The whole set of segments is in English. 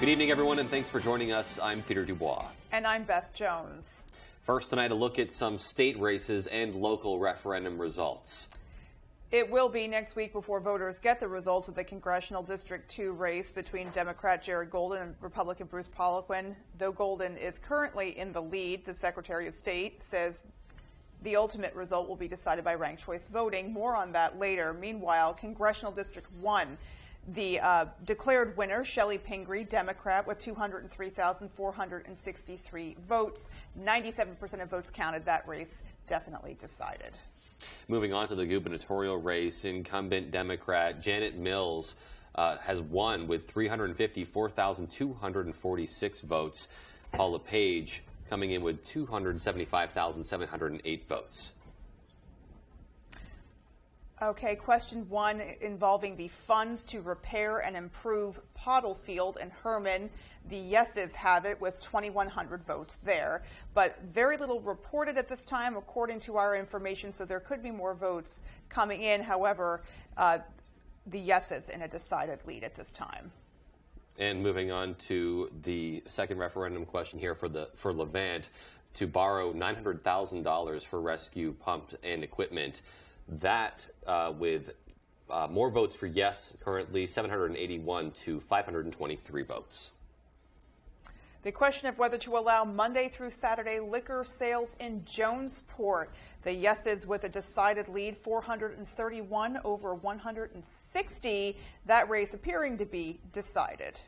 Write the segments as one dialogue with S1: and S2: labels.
S1: Good evening, everyone, and thanks for joining us. I'm Peter Dubois.
S2: And I'm Beth Jones.
S1: First tonight, a look at some state races and local referendum results.
S2: It will be next week before voters get the results of the Congressional District 2 race between Democrat Jared Golden and Republican Bruce Poliquin. Though Golden is currently in the lead, the Secretary of State says the ultimate result will be decided by ranked choice voting. More on that later. Meanwhile, Congressional District 1, the declared winner, Shelley Pingree, Democrat, with 203,463 votes. 97% of votes counted. That race definitely decided.
S1: Moving on to the gubernatorial race, incumbent Democrat Janet Mills has won with 354,246 votes. Paula Page coming in with 275,708 votes.
S2: Okay, question one involving the funds to repair and improve Pottle Field in Herman. The yeses have it with 2,100 votes there, but very little reported at this time, according to our information, so there could be more votes coming in. However, the yeses in a decided lead at this time.
S1: And moving on to the second referendum question here for Levant, to borrow $900,000 for rescue pumps and equipment. That with more votes for yes, currently 781 to 523 votes.
S2: The question of whether to allow Monday through Saturday liquor sales in Jonesport. The yeses with a decided lead, 431 over 160. That race appearing to be decided.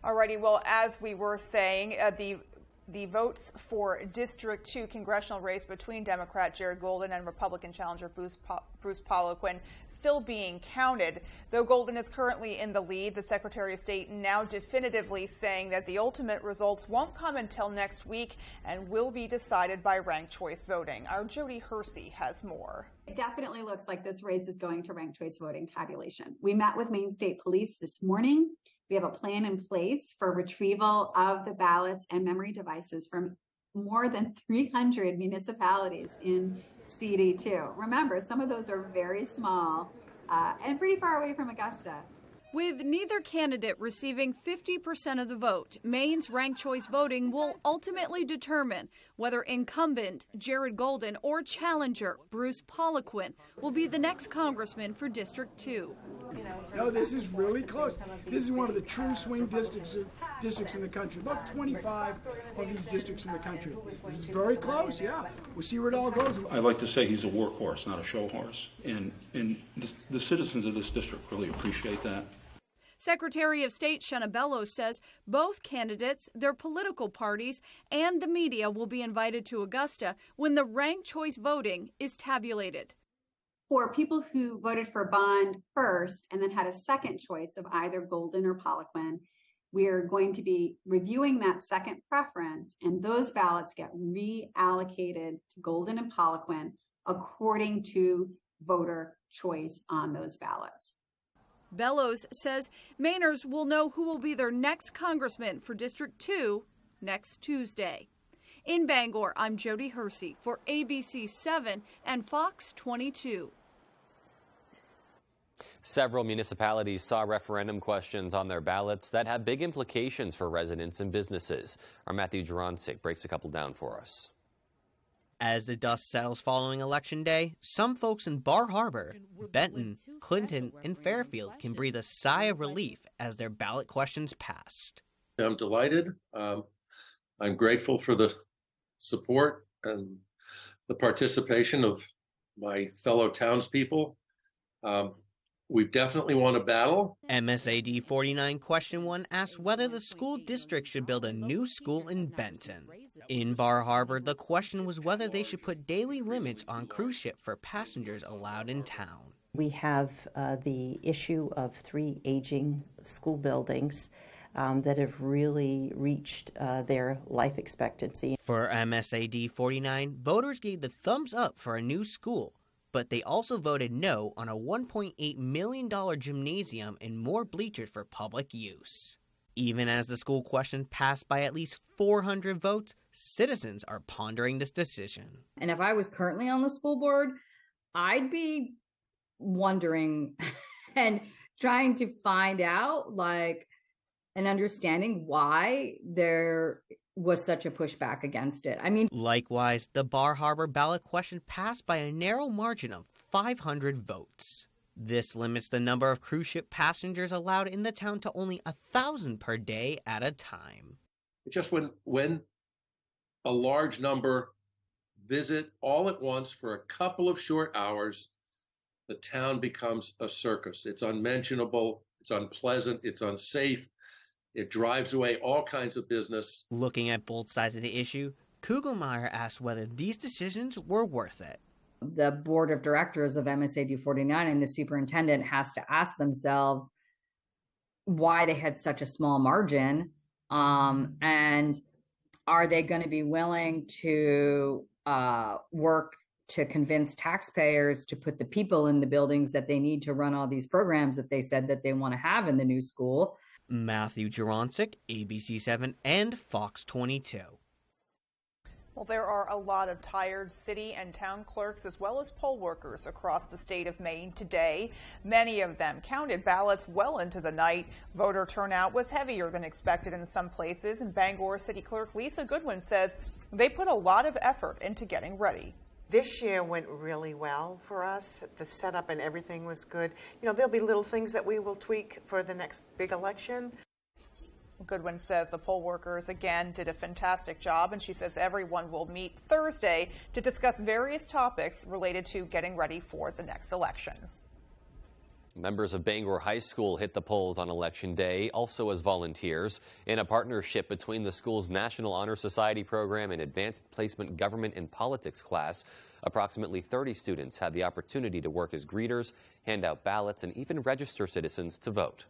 S2: Alrighty, well, as we were saying, the votes for District 2 congressional race between Democrat Jared Golden and Republican challenger Bruce Poliquin still being counted. Though Golden is currently in the lead, the Secretary of State now definitively saying that the ultimate results won't come until next week and will be decided by ranked choice voting. Our Jody Hersey has more.
S3: It definitely looks like this race is going to ranked choice voting tabulation. We met with Maine State Police this morning. We have a plan in place for retrieval of the ballots and memory devices from more than 300 municipalities in CD2. Remember, some of those are very small and pretty far away from Augusta.
S4: With neither candidate receiving 50% of the vote, Maine's ranked choice voting will ultimately determine whether incumbent Jared Golden or challenger Bruce Poliquin will be the next congressman for District 2.
S5: No, this is really close. This is one of the true swing districts in the country. About 25 of these districts in the country. This is very close, yeah. We'll see where it all goes.
S6: I like to say he's a workhorse, not a show horse. And the citizens of this district really appreciate that.
S4: Secretary of State Shenna Bellows says both candidates, their political parties, and the media will be invited to Augusta when the ranked choice voting is tabulated.
S3: For people who voted for Bond first and then had a second choice of either Golden or Poliquin, we're going to be reviewing that second preference, and those ballots get reallocated to Golden and Poliquin according to voter choice on those ballots.
S4: Bellows says Mainers will know who will be their next congressman for District 2 next Tuesday. In Bangor, I'm Jody Hersey for ABC 7 and Fox 22.
S1: Several municipalities saw referendum questions on their ballots that have big implications for residents and businesses. Our Matthew Jurancic breaks a couple down for us.
S7: As the dust settles following Election Day, some folks in Bar Harbor, Benton, Clinton, and Fairfield can breathe a sigh of relief as their ballot questions passed.
S8: I'm delighted. I'm grateful for the support and the participation of my fellow townspeople. We definitely won a battle.
S7: MSAD 49 question 1 asks whether the school district should build a new school in Benton. In Bar Harbor, the question was whether they should put daily limits on cruise ship for passengers allowed in town.
S9: We have the issue of 3 aging school buildings that have really reached their life expectancy.
S7: For MSAD 49, voters gave the thumbs up for a new school, but they also voted no on a $1.8 million gymnasium and more bleachers for public use. Even as the school question passed by at least 400 votes, citizens are pondering this decision.
S10: And if I was currently on the school board, I'd be wondering and trying to find out, like, and understanding why there was such a pushback against it. I mean,
S7: likewise, the Bar Harbor ballot question passed by a narrow margin of 500 votes. This limits the number of cruise ship passengers allowed in the town to only 1,000 per day at a time.
S8: Just when a large number visit all at once for a couple of short hours, the town becomes a circus. It's unmentionable, it's unpleasant, it's unsafe. It drives away all kinds of business.
S7: Looking at both sides of the issue, Kugelmeyer asked whether these decisions were worth it.
S10: The board of directors of MSAD 49 and the superintendent has to ask themselves why they had such a small margin, and are they going to be willing to work to convince taxpayers to put the people in the buildings that they need to run all these programs that they said that they want to have in the new school.
S7: Matthew Jaroncic, ABC7 and Fox 22.
S2: Well, there are a lot of tired city and town clerks as well as poll workers across the state of Maine today. Many of them counted ballots well into the night. Voter turnout was heavier than expected in some places, and Bangor City Clerk Lisa Goodwin says they put a lot of effort into getting ready.
S11: This year went really well for us. The setup and everything was good. You know, there'll be little things that we will tweak for the next big election.
S2: Goodwin says the poll workers again did a fantastic job, and she says everyone will meet Thursday to discuss various topics related to getting ready for the next election.
S1: Members of Bangor High School hit the polls on Election Day, also as volunteers, in a partnership between the school's National Honor Society program and Advanced Placement Government and Politics class. Approximately 30 students had the opportunity to work as greeters, hand out ballots, and even register citizens to vote.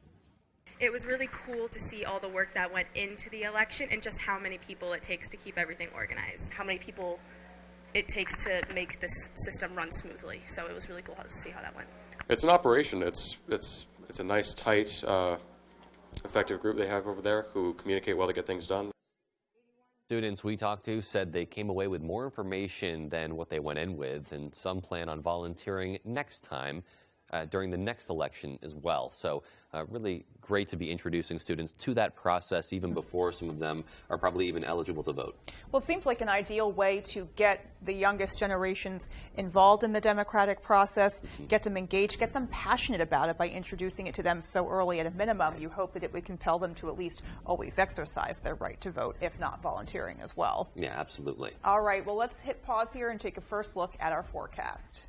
S12: It was really cool to see all the work that went into the election and just how many people it takes to keep everything organized, how many people it takes to make this system run smoothly. So it was really cool to see how that went.
S13: It's an operation. It's a nice, tight, effective group they have over there who communicate well to get things done.
S1: Students we talked to said they came away with more information than what they went in with, and some plan on volunteering next time during the next election as well. So really great to be introducing students to that process even before some of them are probably even eligible to vote.
S2: Well, it seems like an ideal way to get the youngest generations involved in the democratic process, get them engaged, get them passionate about it by introducing it to them so early. At a minimum, you hope that it would compel them to at least always exercise their right to vote, if not volunteering as well.
S1: Yeah, absolutely.
S2: All right, well, let's hit pause here and take a first look at our forecast.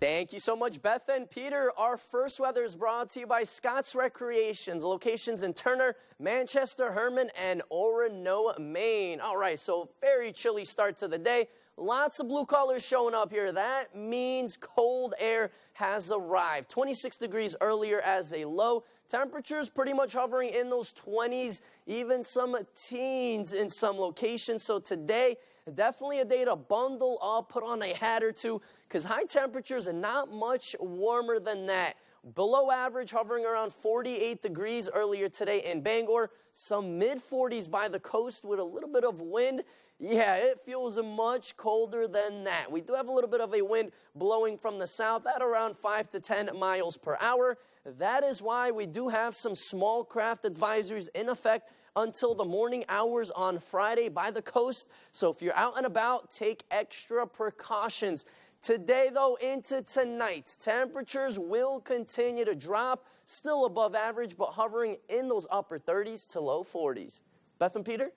S14: Thank you so much, Beth and Peter. Our first weather is brought to you by Scott's Recreations, locations in Turner, Manchester, Herman, and Orono, Maine. All right, so very chilly start to the day. Lots of blue colors showing up here. That means cold air has arrived. 26 degrees earlier as a low. Temperatures pretty much hovering in those 20s, even some teens in some locations. So today, definitely a day to bundle up, put on a hat or two, because high temperatures and not much warmer than that. Below average, hovering around 48 degrees earlier today in Bangor. Some mid-40s by the coast with a little bit of wind. Yeah, it feels much colder than that. We do have a little bit of a wind blowing from the south at around 5 to 10 miles per hour. That is why we do have some small craft advisories in effect until the morning hours on Friday by the coast. So if you're out and about, take extra precautions. Today, though, into tonight, temperatures will continue to drop, still above average, but hovering in those upper 30s to low 40s. Beth and Peter?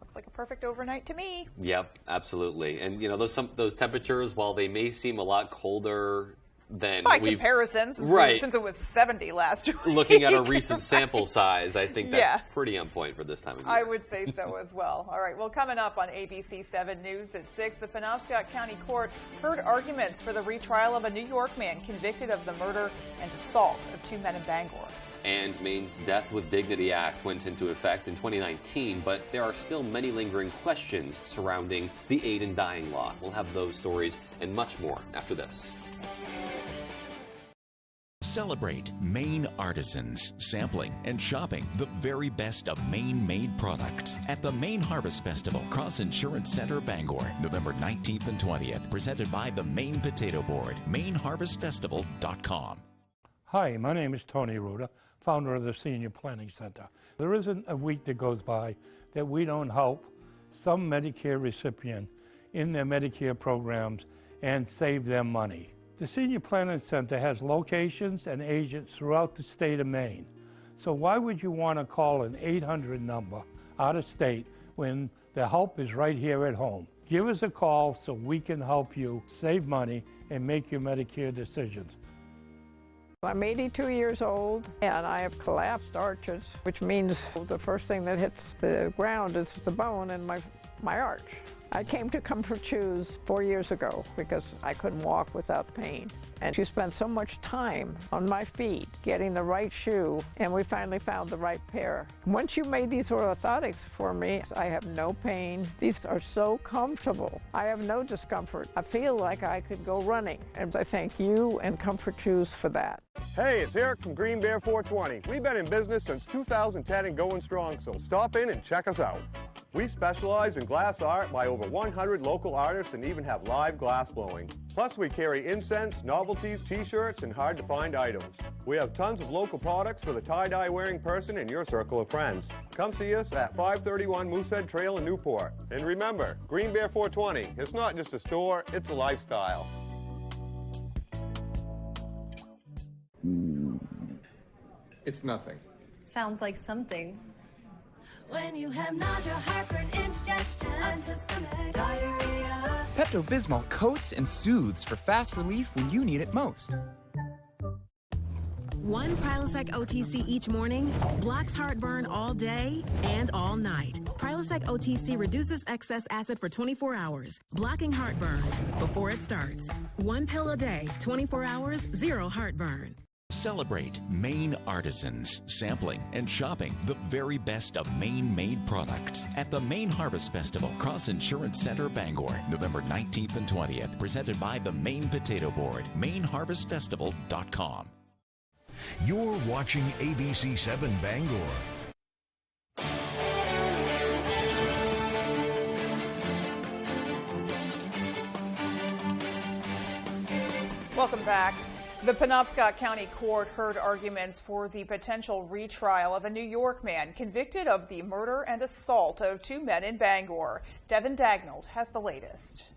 S2: Looks like a perfect overnight to me.
S1: Yep, absolutely. And, you know, those temperatures, while they may seem a lot colder than
S2: by comparison, since it was 70 last week.
S1: Looking at a recent sample size, I think that's pretty on point for this time of year.
S2: I would say so as well. All right, well, coming up on ABC 7 News at 6, the Penobscot County Court heard arguments for the retrial of a New York man convicted of the murder and assault of 2 men in Bangor.
S1: And Maine's Death with Dignity Act went into effect in 2019, but there are still many lingering questions surrounding the aid in dying law. We'll have those stories and much more after this.
S15: Celebrate Maine artisans, sampling and shopping the very best of Maine-made products at the Maine Harvest Festival, Cross Insurance Center, Bangor, November 19th and 20th. Presented by the Maine Potato Board, MaineHarvestFestival.com.
S16: Hi, my name is Tony Ruda, founder of the Senior Planning Center. There isn't a week that goes by that we don't help some Medicare recipient in their Medicare programs and save them money. The Senior Planning Center has locations and agents throughout the state of Maine. So why would you want to call an 800 number out of state when the help is right here at home? Give us a call so we can help you save money and make your Medicare decisions.
S17: I'm 82 years old and I have collapsed arches, which means the first thing that hits the ground is the bone in my arch. I came to Comfort Shoes 4 years ago because I couldn't walk without pain. And she spent so much time on my feet getting the right shoe, and we finally found the right pair. Once you made these orthotics for me, I have no pain. These are so comfortable. I have no discomfort. I feel like I could go running, and I thank you and Comfort Shoes for that.
S18: Hey, it's Eric from Green Bear 420. We've been in business since 2010 and going strong, so stop in and check us out. We specialize in glass art by over 100 local artists and even have live glass blowing. Plus, we carry incense, novelties, t-shirts, and hard-to-find items. We have tons of local products for the tie-dye wearing person in your circle of friends. Come see us at 531 Moosehead Trail in Newport. And remember, Green Bear 420, it's not just a store, it's a lifestyle.
S19: It's nothing.
S20: Sounds like something.
S21: When you have nausea, heartburn, indigestion, upset stomach, diarrhea.
S22: Pepto-Bismol coats and soothes for fast relief when you need it most.
S23: One Prilosec OTC each morning blocks heartburn all day and all night. Prilosec OTC reduces excess acid for 24 hours, blocking heartburn before it starts. One pill a day, 24 hours, zero heartburn.
S15: Celebrate Maine artisans, sampling and shopping the very best of Maine-made products at the Maine Harvest Festival, Cross Insurance Center, Bangor, November 19th and 20th, presented by the Maine Potato Board, MaineHarvestFestival.com.
S24: You're watching ABC 7 Bangor.
S2: Welcome back. The Penobscot County Court heard arguments for the potential retrial of a New York man convicted of the murder and assault of two men in Bangor. Devin Dagnall has the latest.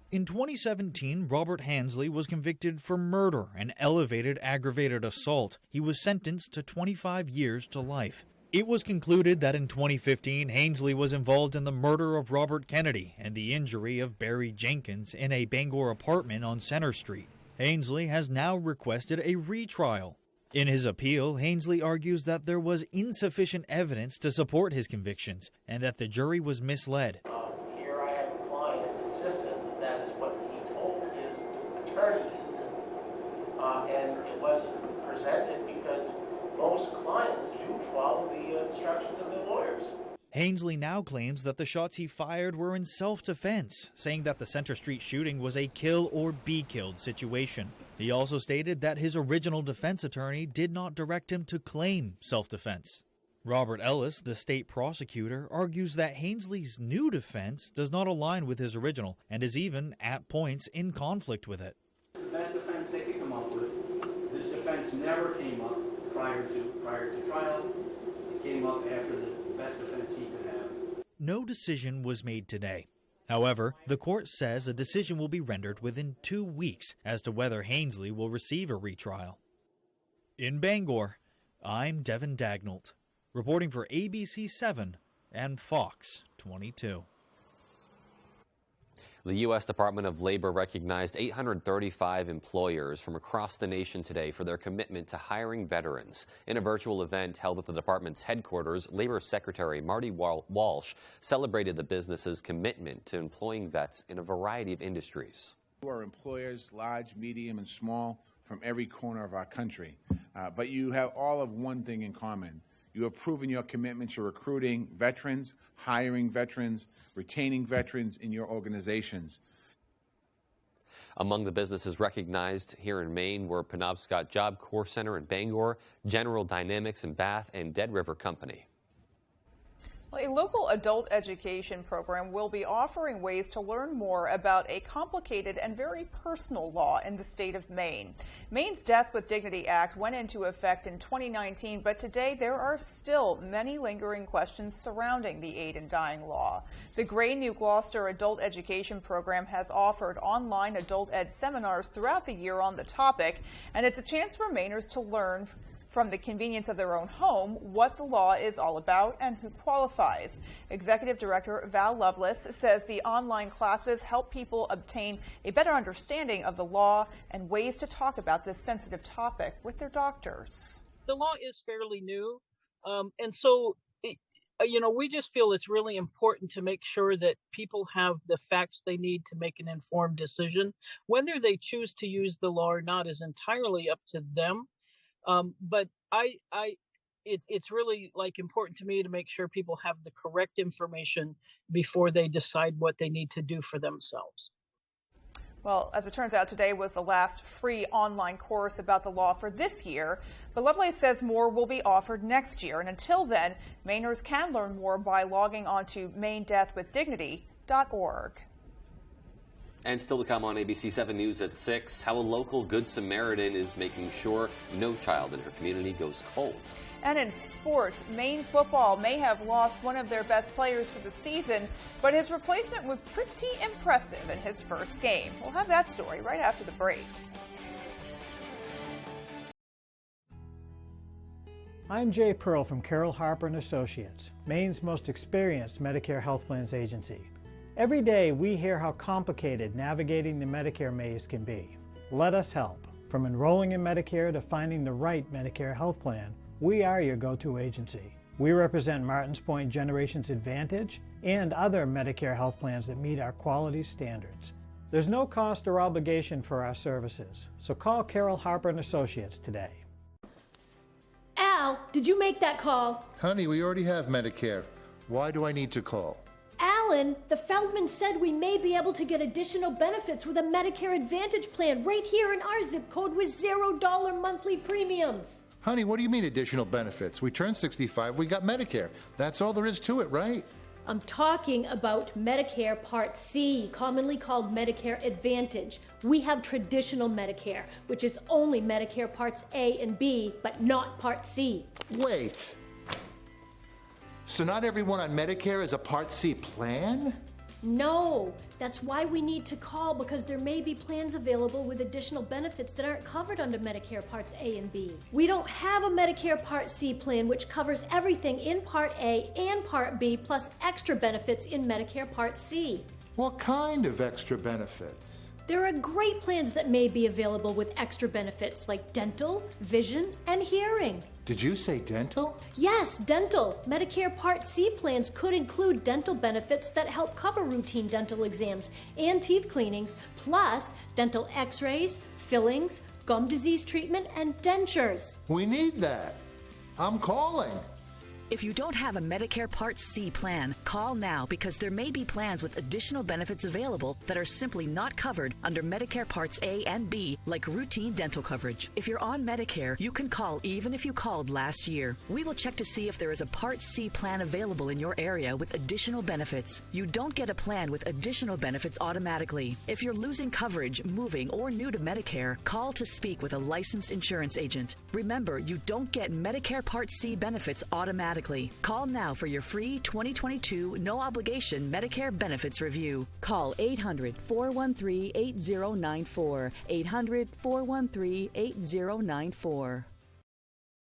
S25: In 2017, Robert Hansley was convicted for murder and elevated aggravated assault. He was sentenced to 25 years to life. It was concluded that in 2015, Hansley was involved in the murder of Robert Kennedy and the injury of Barry Jenkins in a Bangor apartment on Center Street. Hansley has now requested a retrial. In his appeal, Hansley argues that there was insufficient evidence to support his convictions and that the jury was misled.
S26: Here I have a client insistent that is what he told his attorneys, and it wasn't presented because most clients do follow the instructions of their lawyers.
S25: Hansley now claims that the shots he fired were in self-defense, saying that the Center Street shooting was a kill or be killed situation. He also stated that his original defense attorney did not direct him to claim self-defense. Robert Ellis, the state prosecutor, argues that Hansley's new defense does not align with his original and is even, at points, in conflict with it.
S27: The best defense they could come up with. This defense never came up prior to trial. It came up after the best defense he could have.
S25: No decision was made today. However, the court says a decision will be rendered within 2 weeks as to whether Hansley will receive a retrial. In Bangor, I'm Devin Dagnall, reporting for ABC 7 and Fox 22.
S1: The U.S. Department of Labor recognized 835 employers from across the nation today for their commitment to hiring veterans. In a virtual event held at the department's headquarters, Labor Secretary Marty Walsh celebrated the business's commitment to employing vets in a variety of industries.
S28: You are employers, large, medium, and small, from every corner of our country. But you have all of one thing in common. You have proven your commitment to recruiting veterans, hiring veterans, retaining veterans in your organizations.
S1: Among the businesses recognized here in Maine were Penobscot Job Corps Center in Bangor, General Dynamics in Bath, and Dead River Company.
S2: Well, a local adult education program will be offering ways to learn more about a complicated and very personal law in the state of Maine. Maine's Death with Dignity Act went into effect in 2019, but today there are still many lingering questions surrounding the aid in dying law. The Gray New Gloucester Adult Education Program has offered online adult ed seminars throughout the year on the topic, and it's a chance for Mainers to learn from the convenience of their own home what the law is all about and who qualifies. Executive Director Val Lovelace says the online classes help people obtain a better understanding of the law and ways to talk about this sensitive topic with their doctors.
S3: The law is fairly new, and so we just feel it's really important to make sure that people have the facts they need to make an informed decision. Whether they choose to use the law or not is entirely up to them. But it's really important to me to make sure people have the correct information before they decide what they need to do for themselves.
S2: Well, as it turns out, today was the last free online course about the law for this year. But Lovelace says more will be offered next year. And until then, Mainers can learn more by logging on to maindeathwithdignity.org.
S1: And still to come on ABC 7 News at 6, how a local Good Samaritan is making sure no child in her community goes cold.
S2: And in sports, Maine football may have lost one of their best players for the season, but his replacement was pretty impressive in his first game. We'll have that story right after the break.
S4: I'm Jay Pearl from Carroll Harper & Associates, Maine's most experienced Medicare health plans agency. Every day we hear how complicated navigating the Medicare maze can be. Let us help. From enrolling in Medicare to finding the right Medicare health plan, we are your go-to agency. We represent Martins Point Generations Advantage and other Medicare health plans that meet our quality standards. There's no cost or obligation for our services, so call Carroll Harper & Associates today.
S5: Al, did you make that call?
S6: Honey, we already have Medicare. Why do I need to call?
S5: Alan, the Feldman said we may be able to get additional benefits with a Medicare Advantage plan right here in our zip code with $0 monthly premiums.
S6: Honey, what do you mean additional benefits? We turned 65, we got Medicare. That's all there is to it, right?
S5: I'm talking about Medicare Part C, commonly called Medicare Advantage. We have traditional Medicare, which is only Medicare Parts A and B, but not Part C.
S6: Wait. So not everyone on Medicare is a Part C plan?
S5: No, that's why we need to call, because there may be plans available with additional benefits that aren't covered under Medicare Parts A and B. We don't have a Medicare Part C plan which covers everything in Part A and Part B plus extra benefits in Medicare Part C.
S6: What kind of extra benefits?
S5: There are great plans that may be available with extra benefits like dental, vision, and hearing.
S6: Did you say dental?
S5: Yes, dental. Medicare Part C plans could include dental benefits that help cover routine dental exams and teeth cleanings, plus dental x-rays, fillings, gum disease treatment, and dentures.
S6: We need that. I'm calling.
S7: If you don't have a Medicare Part C plan, call now because there may be plans with additional benefits available that are simply not covered under Medicare Parts A and B, like routine dental coverage. If you're on Medicare, you can call even if you called last year. We will check to see if there is a Part C plan available in your area with additional benefits. You don't get a plan with additional benefits automatically. If you're losing coverage, moving, or new to Medicare, call to speak with a licensed insurance agent. Remember, you don't get Medicare Part C benefits automatically. Call now for your free 2022 no-obligation Medicare benefits review. Call 800-413-8094. 800-413-8094.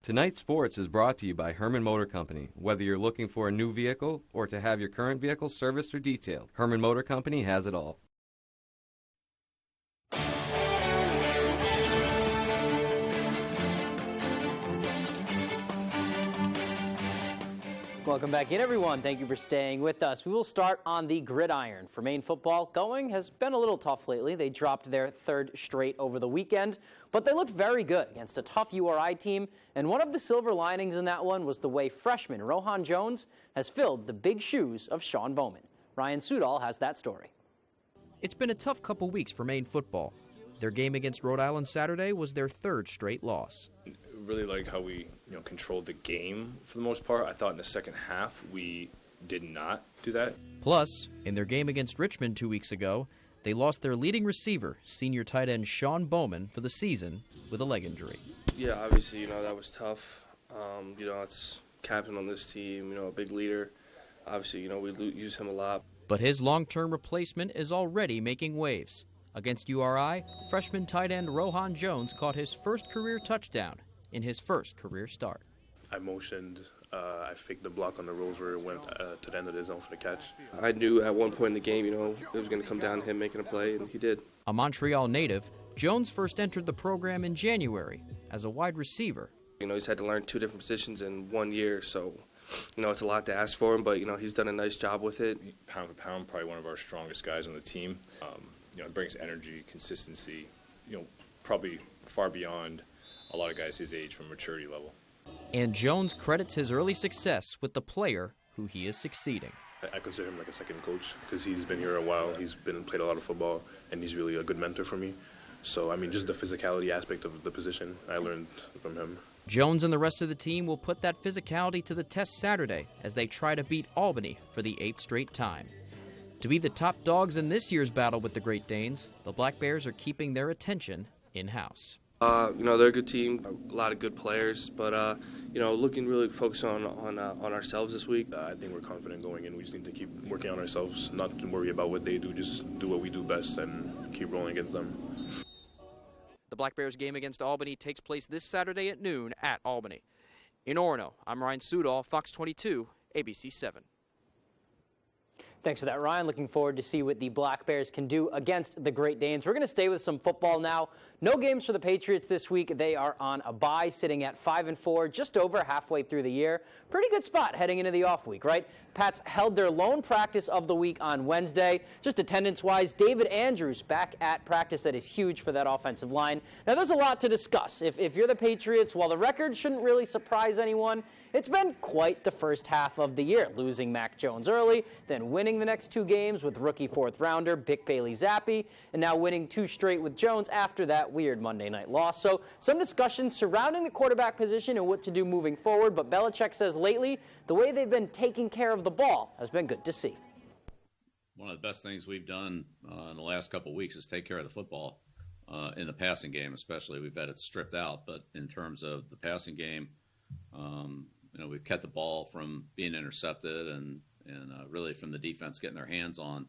S8: Tonight's Sports is brought to you by Herman Motor Company. Whether you're looking for a new vehicle or to have your current vehicle serviced or detailed, Herman Motor Company has it all.
S9: Welcome back in, everyone. Thank you for staying with us. We will start on the gridiron. For Maine football, going has been a little tough lately. They dropped their third straight over the weekend, but they looked very good against a tough URI team, and one of the silver linings in that one was the way freshman Rohan Jones has filled the big shoes of Sean Bowman. Ryan Sudol has that story.
S10: It's been a tough couple weeks for Maine football. Their game against Rhode Island Saturday was their third straight loss.
S29: Really like how we controlled the game for the most part. I thought in the second half we
S11: did not do that.
S10: Plus, in their game against Richmond 2 weeks ago, they lost their leading receiver, senior tight end Sean Bowman, for the season with a leg injury.
S12: Yeah, obviously, that was tough. It's captain on this team, a big leader. Obviously, we use him a lot.
S10: But his long-term replacement is already making waves. Against URI, freshman tight end Rohan Jones caught his first career touchdown in his first career start.
S12: I motioned, I faked the block on the rolls where it went to the end of the zone for the catch. I knew at one point in the game, it was going to come down to him making a play, and he did.
S10: A Montreal native, Jones first entered the program in January as a wide receiver.
S12: He's had to learn 2 different positions in 1 year, so, it's a lot to ask for him, but, he's done a nice job with it.
S11: Pound for pound, probably one of our strongest guys on the team. It brings energy, consistency, probably far beyond a lot of guys his age from maturity level.
S10: And Jones credits his early success with the player who he is succeeding.
S12: I consider him like a second coach because he's been here a while. He's played a lot of football, and he's really a good mentor for me. So, just the physicality aspect of the position, I learned from him.
S10: Jones and the rest of the team will put that physicality to the test Saturday as they try to beat Albany for the 8th straight time. To be the top dogs in this year's battle with the Great Danes, the Black Bears are keeping their attention in-house.
S12: They're a good team, a lot of good players, but, looking really focused on ourselves this week.
S11: I think we're confident going in. We just need to keep working on ourselves, not to worry about what they do, just do what we do best and keep rolling against them.
S10: The Black Bears game against Albany takes place this Saturday at noon at Albany. In Orono, I'm Ryan Sudol, Fox 22, ABC 7.
S9: Thanks for that, Ryan. Looking forward to see what the Black Bears can do against the Great Danes. We're going to stay with some football now. No games for the Patriots this week. They are on a bye, sitting at 5-4, just over halfway through the year. Pretty good spot heading into the off week, right? Pats held their lone practice of the week on Wednesday. Just attendance-wise, David Andrews back at practice. That is huge for that offensive line. Now, there's a lot to discuss. If you're the Patriots, while the record shouldn't really surprise anyone, it's been quite the first half of the year, losing Mac Jones early, then winning the next 2 games with rookie 4th-rounder Vic Bailey-Zappi, and now winning 2 straight with Jones after that weird Monday night loss. So some discussions surrounding the quarterback position and what to do moving forward, but Belichick says lately the way they've been taking care of the ball has been good to see.
S13: One of the best things we've done in the last couple of weeks is take care of the football in the passing game, especially. We've had it stripped out, but in terms of the passing game, we've kept the ball from being intercepted and really from the defense getting their hands on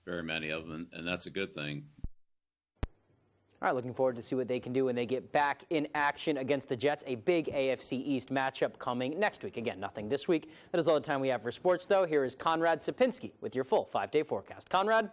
S13: very many of them, and that's a good thing.
S9: All right, looking forward to see what they can do when they get back in action against the Jets. A big AFC East matchup coming next week. Again, nothing this week. That is all the time we have for sports, though. Here is Conrad Sapinski with your full 5-day forecast. Conrad?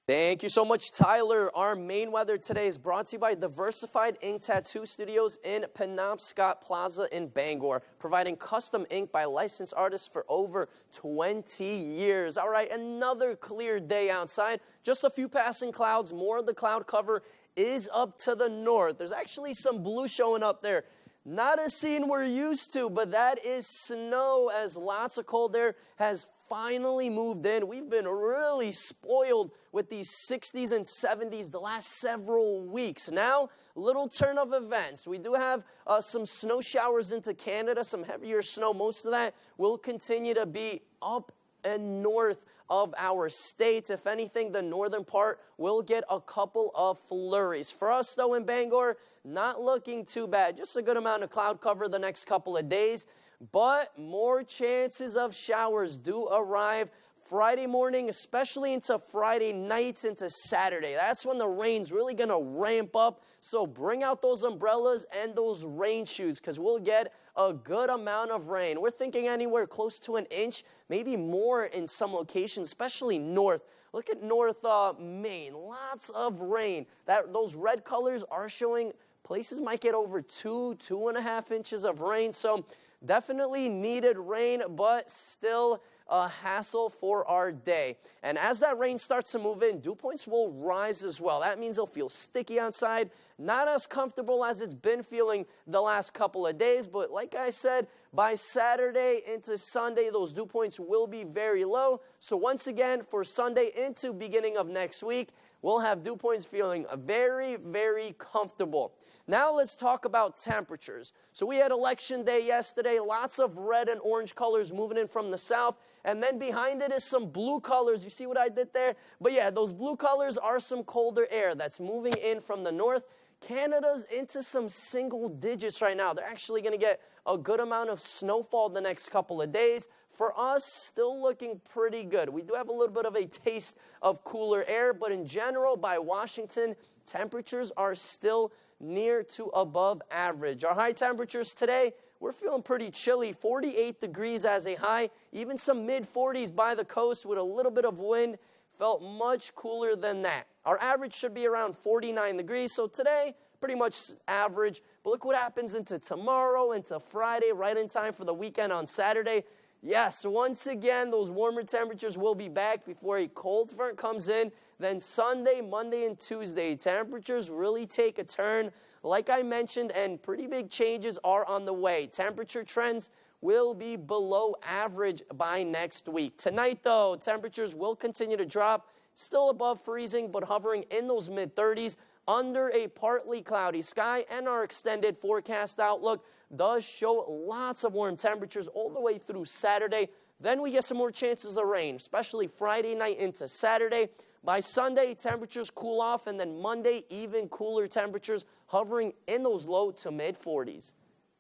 S14: Thank you so much, Tyler. Our main weather today is brought to you by Diversified Ink Tattoo Studios in Penobscot Plaza in Bangor, providing custom ink by licensed artists for over 20 years. All right, another clear day outside. Just a few passing clouds. More of the cloud cover is up to the north. There's actually some blue showing up there. Not a scene we're used to, but that is snow, as lots of cold air has finally moved in. We've been really spoiled with these 60s and 70s the last several weeks. Now, a little turn of events. We do have some snow showers into Canada, some heavier snow. Most of that will continue to be up and north of our state. If anything, the northern part will get a couple of flurries. For us, though, in Bangor, not looking too bad. Just a good amount of cloud cover the next couple of days. But more chances of showers do arrive Friday morning, especially into Friday night into Saturday. That's when the rain's really going to ramp up. So bring out those umbrellas and those rain shoes because we'll get a good amount of rain. We're thinking anywhere close to an inch, maybe more in some locations, especially north. Look at North Maine. Lots of rain. Those red colors are showing places might get over 2.5 inches of rain. So definitely needed rain, but still a hassle for our day. And as that rain starts to move in, dew points will rise as well. That means it'll feel sticky outside, not as comfortable as it's been feeling the last couple of days. But like I said, by Saturday into Sunday, those dew points will be very low. So once again, for Sunday into beginning of next week, we'll have dew points feeling very, very comfortable. Now let's talk about temperatures. So we had election day yesterday, lots of red and orange colors moving in from the south, and then behind it is some blue colors. You see what I did there? But yeah, those blue colors are some colder air that's moving in from the north. Canada's into some single digits right now. They're actually going to get a good amount of snowfall the next couple of days. For us, still looking pretty good. We do have a little bit of a taste of cooler air, but in general, by Washington, temperatures are still near to above average. Our high temperatures today, we're feeling pretty chilly, 48 degrees as a high, even some mid-40s by the coast with a little bit of wind. Felt much cooler than that. Our average should be around 49 degrees, so today, pretty much average. But look what happens into tomorrow, into Friday, right in time for the weekend on Saturday. Yes, once again, those warmer temperatures will be back before a cold front comes in. Then Sunday, Monday, and Tuesday, temperatures really take a turn. Like I mentioned, and pretty big changes are on the way. Temperature trends will be below average by next week. Tonight, though, temperatures will continue to drop, still above freezing, but hovering in those mid-30s under a partly cloudy sky, and our extended forecast outlook does show lots of warm temperatures all the way through Saturday. Then we get some more chances of rain, especially Friday night into Saturday. By Sunday, temperatures cool off, and then Monday, even cooler temperatures hovering in those low to mid-40s.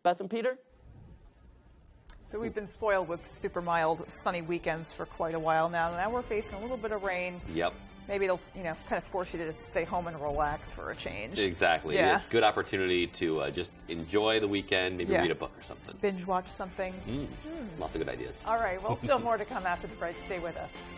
S14: Beth and Peter?
S2: So we've been spoiled with super mild, sunny weekends for quite a while now. Now we're facing a little bit of rain.
S1: Yep.
S2: Maybe it'll, kind of force you to just stay home and relax for a change.
S1: Exactly.
S2: Yeah.
S1: Good opportunity to just enjoy the weekend, maybe read a book or something.
S2: Binge watch something.
S1: Lots of good ideas.
S2: All right. Well, still more to come after the break. Stay with us.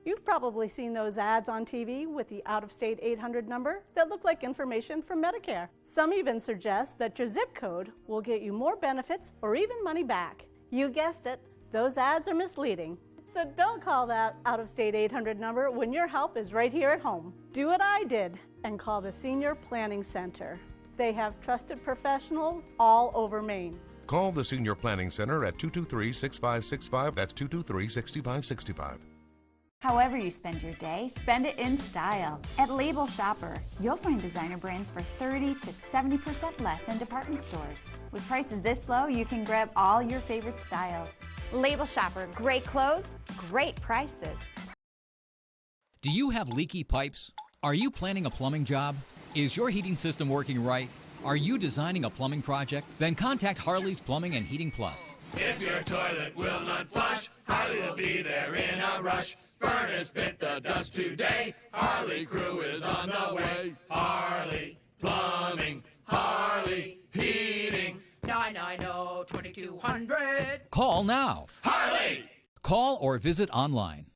S16: You've probably seen those ads on TV with the out-of-state 800 number that look like information from Medicare. Some even suggest that your zip code will get you more benefits or even money back. You guessed it, those ads are misleading. So don't call that out-of-state 800 number when your help is right here at home. Do what I did and call the Senior Planning Center. They have trusted professionals all over Maine.
S17: Call the Senior Planning Center at 223-6565. That's 223-6565.
S18: However you spend your day, spend it in style. At Label Shopper, you'll find designer brands for 30 to 70% less than department stores. With prices this low, you can grab all your favorite styles. Label Shopper, great clothes, great prices.
S19: Do you have leaky pipes? Are you planning a plumbing job? Is your heating system working right? Are you designing a plumbing project? Then contact Harley's Plumbing and Heating Plus.
S20: If your toilet will not flush, Harley will be there in a rush. Furnace bit the dust today. Harley crew is on the way. Harley Plumbing, Harley Heating. 990-2200.
S19: Call now.
S20: Harley!
S19: Call or visit online.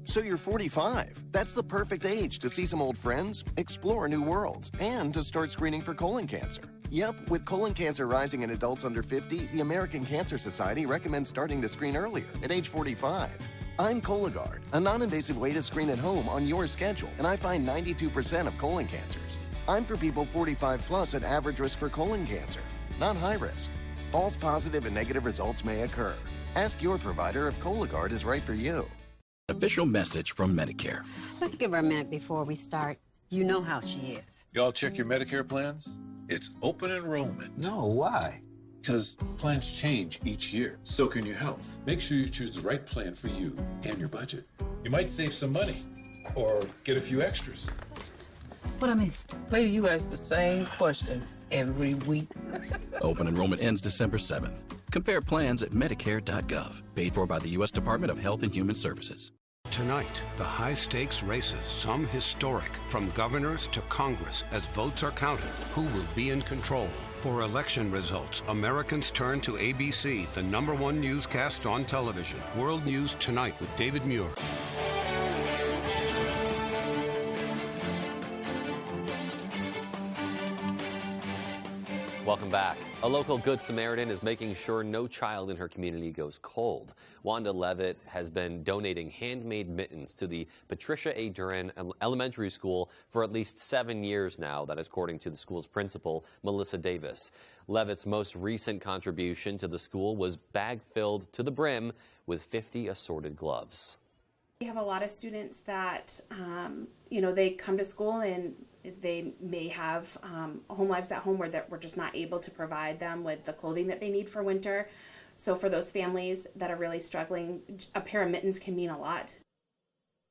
S21: So you're 45. That's the perfect age to see some old friends, explore new worlds, and to start screening for colon cancer. Yep, with colon cancer rising in adults under 50, the American Cancer Society recommends starting to screen earlier, at age 45. I'm Cologuard, a non-invasive way to screen at home on your schedule, and I find 92% of colon cancers. I'm for people 45 plus at average risk for colon cancer, not high risk. False positive and negative results may occur. Ask your provider if Cologuard is right for you.
S22: Official message from Medicare.
S23: Let's give her a minute before we start. You know how she is.
S29: Y'all check your Medicare plans? It's open enrollment.
S23: No, why?
S29: Because plans change each year. So can your health. Make sure you choose the right plan for you and your budget. You might save some money or get a few extras.
S23: What I missed?
S30: Lady, you ask the same question every week.
S22: Open enrollment ends December 7th. Compare plans at Medicare.gov. Paid for by the U.S. Department of Health and Human Services.
S31: Tonight, the high-stakes races, some historic, from governors to Congress, as votes are counted. Who will be in control? For election results, Americans turn to ABC, the #1 newscast on television. World News Tonight with David Muir.
S1: Welcome back. A local Good Samaritan is making sure no child in her community goes cold. Wanda Levitt has been donating handmade mittens to the Patricia A. Duran Elementary School for at least 7 years now. That is according to the school's principal, Melissa Davis. Levitt's most recent contribution to the school was bag filled to the brim with 50 assorted gloves.
S3: We have a lot of students that, they come to school and they may have home lives at home where we're just not able to provide them with the clothing that they need for winter. So for those families that are really struggling, a pair of mittens can mean a lot.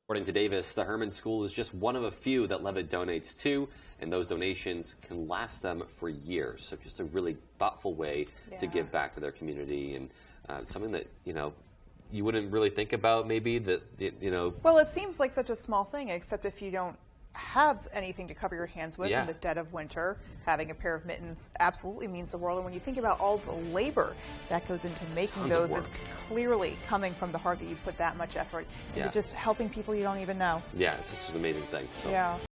S1: According to Davis, the Herman School is just one of a few that Levitt donates to, and those donations can last them for years. So just a really thoughtful way to give back to their community, and something that, you wouldn't really think about maybe that,
S2: Well, it seems like such a small thing, except if you don't have anything to cover your hands with in the dead of winter, having a pair of mittens absolutely means the world. And when you think about all the labor that goes into making those, it's clearly coming from the heart that you put that much effort into just helping people you don't even know.
S1: Yeah, it's just an amazing thing. So.
S2: Yeah.